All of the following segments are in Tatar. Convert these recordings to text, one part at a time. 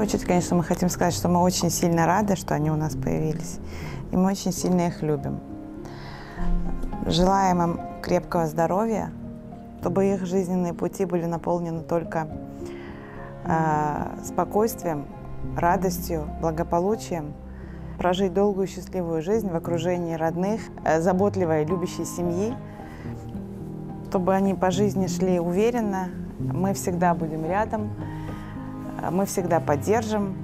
очередь, конечно, мы хотим сказать, что мы очень сильно рады, что они у нас появились. И мы очень сильно их любим. Желаем им крепкого здоровья, чтобы их жизненные пути были наполнены только спокойствием, радостью, благополучием, прожить долгую счастливую жизнь в окружении родных, заботливой, любящей семьи, чтобы они по жизни шли уверенно. Мы всегда будем рядом, мы всегда поддержим.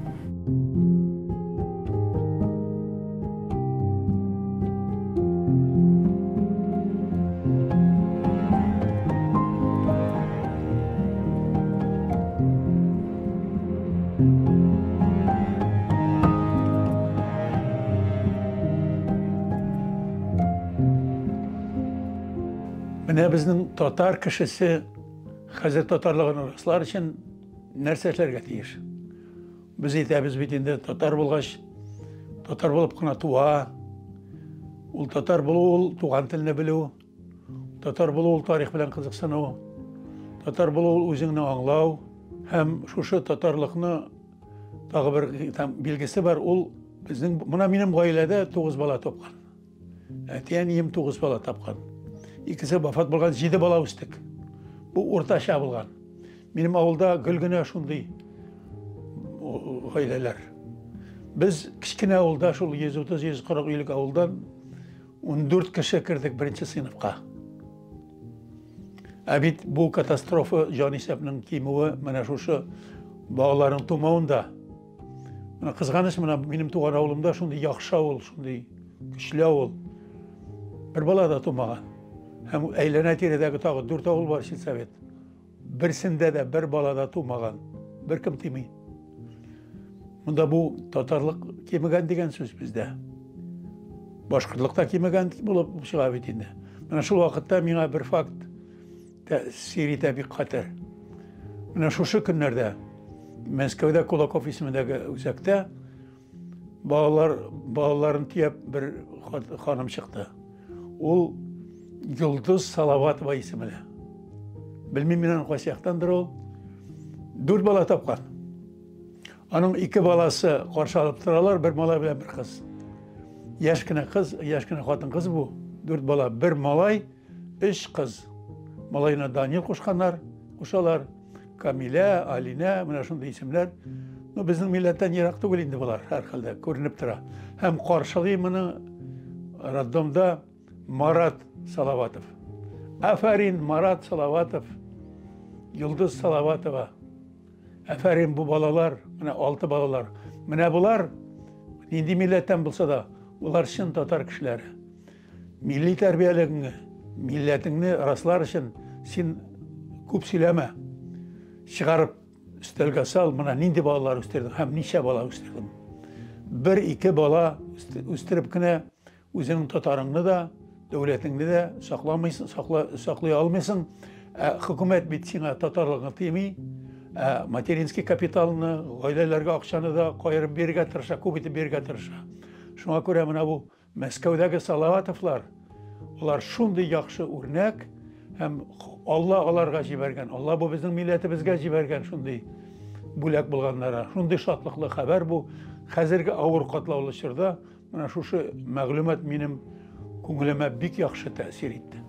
Менә безнең татар кешесе хәзер татарлыгын раслар өчен нәрсә эшләргә тиеш? Без әйтәбез бит инде татар булгач, татар булып кына туа. Ул татар булу, ул туган телне белү, татар булу, ул тарих белән кызыксыну, татар булу, ул үзеңне аңлау һәм шушы татарлыкны тагы бер билгесе бар. Ул безнең моны минем гаиләдә 9 бала тапкан. Әтием 9 бала тапкан. İkisi vefat bulgan 7 bala üsttük. Bu ortaşa bulgan. Benim avulda gülgüne şunday aileler. Biz kichkine avulda şul 130-140 uylik avuldan 14 kişi kirdik birinci sınıfka. Abid bu katastrofa Janisep'nin kimuvi mana şu bağların tumağında. Mana kızganış mana benim tuğan avulumda şunday yaxşı avul, şunday güçlü avul. Bir bala da tumagan. Hem eylene tiredeki tağı 4 oğul var Şilsevet. Birisinde de bir balada tuğmagan. Bir kim timi. Bunda bu tatarlık kemigen degen söz bizde. Başkırlıkta kemigen bulup çığa bitinde. Bana şu vakitte mina bir fakt tesiri bir kater. Bana şu günlerde Moskov'da Kulakov ismindeki uzakta bağların tiyep bir hanım çıktı. O Yıldız Salavatova isimli. Bilmem neden koşaktandır o. 4 bala tapkan. Onun 2 balası karşı alıp duralar, bir malay bilen bir kız. Yaşkına kız, yaşkına kadın kız bu. 4 bala, bir malay, 3 kız. Malayına Daniel koşkanlar, koşalar. Kamile, Aline, buna şunda isimler. Bizim milletten yirakta gelindi bunlar herhalde, görünüp dura. Hem karşılığımını raddımda Marat Salavatov. Aferin Marat Salavatov, Yıldız Salavatova. Aferin bu balalar, 6 balalar. Mine bunlar, indi milletten bulsa da, bunlar şın tatar kişileri. Milli terbiyeliğini, milletini raslar için sen küp söyleme. Çıkarıp üstelge sal, bana nindi balalar üsterdim, hem niçe bala üsterdim. 1-2 bala üsterip kine, özünün tatarını da, devletini de saklaya almasın. Hükümet bitsin tatarlığını temi, materinski kapitalını, ailelerge akşanı da koyarıp bir getirse, kubiti bir getirse. Şuna göre bu Moskov'daki Salavatovlar, onlar şunday yaxşı örnek, hem Allah alarga jibergen, Allah bu bizim milletimizge jibergen şunday bulak bulganlara, şunday şatlıklı haber bu. Hazırki ağır katlaulışırda, şu məlumat benim Көңіліме бик яхшы тәсір етті.